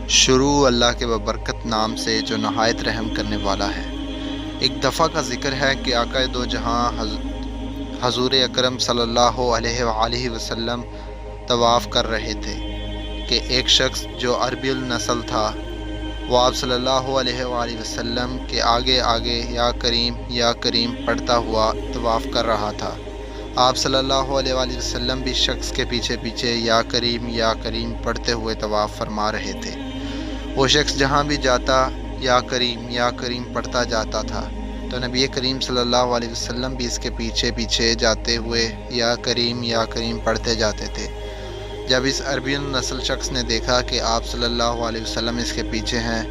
شروع اللہ کے ببرکت نام سے جو نہایت رحم کرنے والا ہے۔ ایک دفعہ کا ذکر ہے کہ آقا دو جہاں حضور اکرم صلی اللہ علیہ وآلہ وسلم طواف کر رہے تھے کہ ایک شخص جو عربی النسل تھا وہ آپ صلی اللہ علیہ وآلہ وسلم کے آگے آگے یا کریم پڑھتا ہوا طواف کر رہا تھا۔ آپ صلی اللہ علیہ وآلہ وسلم بھی شخص کے پیچھے پیچھے یا کریم پڑھتے ہوئے طواف فرما رہے تھے۔ وہ شخص جہاں بھی جاتا یا کریم پڑھتا جاتا تھا تو نبی کریم صلی اللہ علیہ وسلم بھی اس کے پیچھے پیچھے جاتے ہوئے یا کریم پڑھتے جاتے تھے۔ جب اس عربی النسل شخص نے دیکھا کہ آپ صلی اللہ علیہ وسلم اس کے پیچھے ہیں،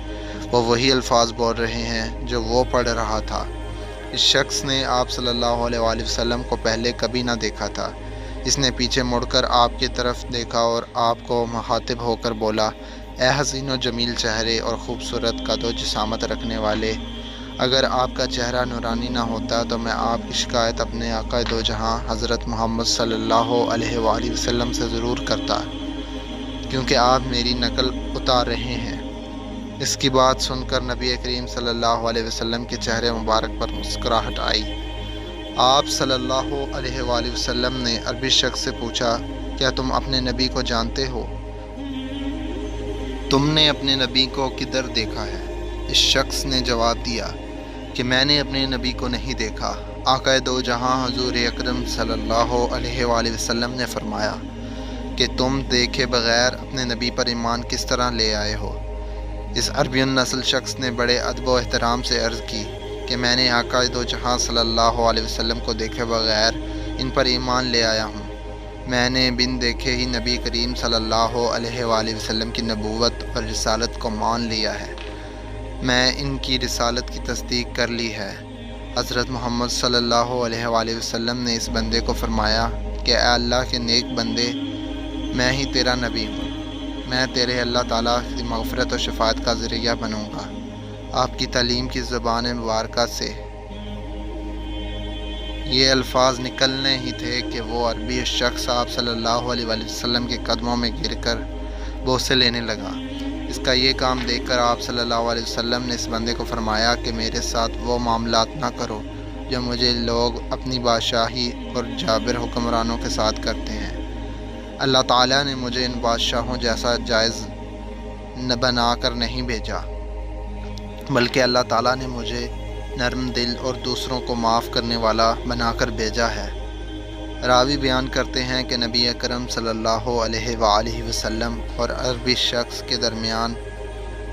وہ وہی الفاظ بول رہے ہیں جو وہ پڑھ رہا تھا۔ اس شخص نے آپ صلی اللہ علیہ وآلہ وسلم کو پہلے کبھی نہ دیکھا تھا۔ اس نے پیچھے مڑ کر آپ کی طرف دیکھا اور آپ کو مخاطب ہو کر بولا، اے حسین و جمیل چہرے اور خوبصورت قد و جسامت رکھنے والے، اگر آپ کا چہرہ نورانی نہ ہوتا تو میں آپ کی شکایت اپنے آقا دو جہاں حضرت محمد صلی اللہ علیہ وآلہ وسلم سے ضرور کرتا، کیونکہ آپ میری نقل اتار رہے ہیں۔ اس کی بات سن کر نبی کریم صلی اللہ علیہ وسلم کے چہرے مبارک پر مسکراہٹ آئی۔ آپ صلی اللہ علیہ وآلہ وسلم نے عربی شخص سے پوچھا، کیا تم اپنے نبی کو جانتے ہو؟ تم نے اپنے نبی کو کدھر دیکھا ہے؟ اس شخص نے جواب دیا کہ میں نے اپنے نبی کو نہیں دیکھا۔ آقا دو جہاں حضور اکرم صلی اللہ علیہ وآلہ وسلم نے فرمایا کہ تم دیکھے بغیر اپنے نبی پر ایمان کس طرح لے آئے ہو؟ اس عربی النسل شخص نے بڑے ادب و احترام سے عرض کی کہ میں نے آقا دو جہاں صلی اللہ علیہ وسلم کو دیکھے بغیر ان پر ایمان لے آیا ہوں۔ میں نے بن دیکھے ہی نبی کریم صلی اللہ علیہ وآلہ وسلم کی نبوت اور رسالت کو مان لیا ہے۔ میں ان کی رسالت کی تصدیق کر لی ہے۔ حضرت محمد صلی اللہ علیہ وآلہ وسلم نے اس بندے کو فرمایا کہ اے اللہ کے نیک بندے، میں ہی تیرا نبی ہوں، میں تیرے اللہ تعالیٰ کی مغفرت و شفاعت کا ذریعہ بنوں گا۔ آپ کی تعلیم کی زبان مبارکہ سے یہ الفاظ نکلنے ہی تھے کہ وہ عربی شخص آپ صلی اللہ علیہ وآلہ وسلم کے قدموں میں گر کر بوسے لینے لگا۔ اس کا یہ کام دیکھ کر آپ صلی اللہ علیہ وسلم نے اس بندے کو فرمایا کہ میرے ساتھ وہ معاملات نہ کرو جو مجھے لوگ اپنی بادشاہی اور جابر حکمرانوں کے ساتھ کرتے ہیں۔ اللہ تعالیٰ نے مجھے ان بادشاہوں جیسا جائز بنا کر نہیں بھیجا، بلکہ اللہ تعالیٰ نے مجھے نرم دل اور دوسروں کو معاف کرنے والا بنا کر بھیجا ہے۔ راوی بیان کرتے ہیں کہ نبی اکرم صلی اللہ علیہ وآلہ وسلم اور عربی شخص کے درمیان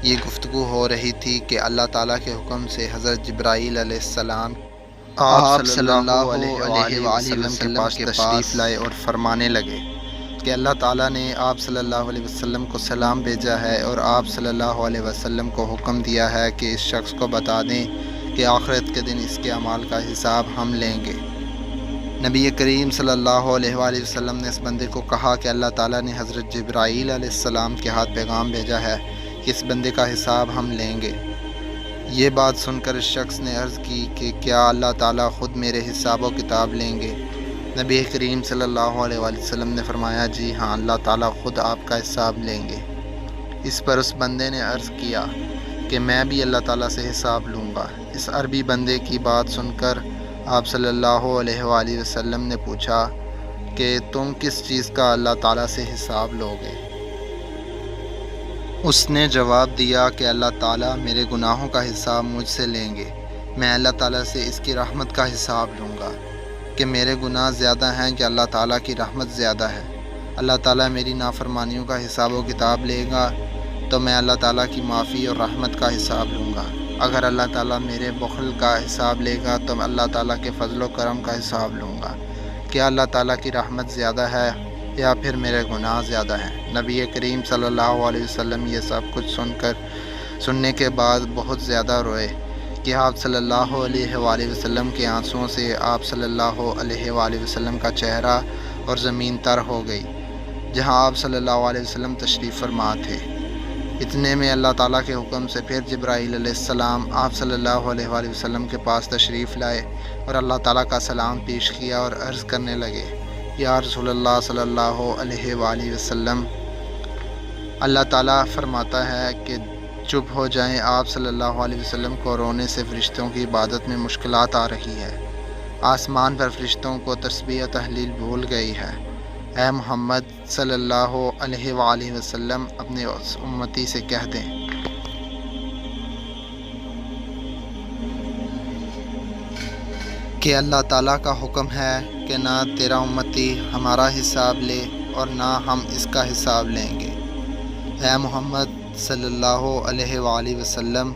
یہ گفتگو ہو رہی تھی کہ اللہ تعالیٰ کے حکم سے حضرت جبرائیل علیہ السلام آپ صلی اللہ علیہ وآلہ وسلم کے پاس تشریف لائے اور فرمانے لگے کہ اللہ تعالیٰ نے آپ صلی اللہ علیہ وسلم کو سلام بھیجا ہے اور آپ صلی اللہ علیہ وسلم کو حکم دیا ہے کہ اس شخص کو بتا دیں کہ آخرت کے دن اس کے اعمال کا حساب ہم لیں گے۔ نبی کریم صلی اللہ علیہ وآلہ وسلم نے اس بندے کو کہا کہ اللہ تعالیٰ نے حضرت جبرائیل علیہ السلام کے ہاتھ پیغام بھیجا ہے کہ اس بندے کا حساب ہم لیں گے۔ یہ بات سن کر اس شخص نے عرض کی کہ کیا اللہ تعالیٰ خود میرے حساب و کتاب لیں گے؟ نبی کریم صلی اللہ علیہ وآلہ وسلم نے فرمایا، جی ہاں، اللہ تعالیٰ خود آپ کا حساب لیں گے۔ اس پر اس بندے نے عرض کیا کہ میں بھی اللہ تعالیٰ سے حساب لوں گا۔ اس عربی بندے کی بات سن کر آپ صلی اللہ علیہ وآلہ وسلم نے پوچھا کہ تم کس چیز کا اللہ تعالیٰ سے حساب لو گے؟ اس نے جواب دیا کہ اللہ تعالیٰ میرے گناہوں کا حساب مجھ سے لیں گے، میں اللہ تعالیٰ سے اس کی رحمت کا حساب لوں گا کہ میرے گناہ زیادہ ہیں کہ اللہ تعالیٰ کی رحمت زیادہ ہے۔ اللہ تعالیٰ میری نافرمانیوں کا حساب و کتاب لے گا تو میں اللہ تعالیٰ کی معافی اور رحمت کا حساب لوں گا۔ اگر اللہ تعالیٰ میرے بخل کا حساب لے گا تو میں اللہ تعالیٰ کے فضل و کرم کا حساب لوں گا۔ کیا اللہ تعالیٰ کی رحمت زیادہ ہے یا پھر میرے گناہ زیادہ ہیں؟ نبی کریم صلی اللہ علیہ وسلم یہ سب کچھ سننے کے بعد بہت زیادہ روئے کہ آپ صلی اللہ علیہ وآلہ وسلم کے آنسوؤں سے آپ صلی اللہ علیہ وآلہ وسلم کا چہرہ اور زمین تر ہو گئی جہاں آپ صلی اللہ علیہ وسلم تشریف فرما تھے۔ اتنے میں اللہ تعالیٰ کے حکم سے پھر جبرائیل علیہ السلام آپ صلی اللہ علیہ وآلہ وسلم کے پاس تشریف لائے اور اللہ تعالیٰ کا سلام پیش کیا اور عرض کرنے لگے، یا رسول اللہ صلی اللہ علیہ وآلہ وسلم، اللہ تعالیٰ فرماتا ہے کہ چپ ہو جائیں، آپ صلی اللہ علیہ وسلم کو رونے سے فرشتوں کی عبادت میں مشکلات آ رہی ہے، آسمان پر فرشتوں کو تسبیح و تحلیل بھول گئی ہے۔ اے محمد صلی اللہ علیہ وآلہ وسلم اپنے امتی سے کہہ دیں کہ اللہ تعالیٰ کا حکم ہے کہ نہ تیرا امتی ہمارا حساب لے اور نہ ہم اس کا حساب لیں گے۔ اے محمد صلی اللہ علیہ وآلہ وسلم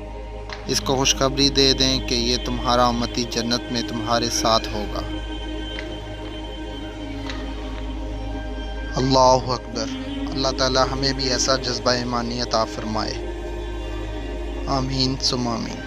اس کو خوشخبری دے دیں کہ یہ تمہارا امتی جنت میں تمہارے ساتھ ہوگا۔ اللہ اکبر۔ اللہ تعالیٰ ہمیں بھی ایسا جذبہ ایمانی عطا فرمائے۔ آمین ثم آمین۔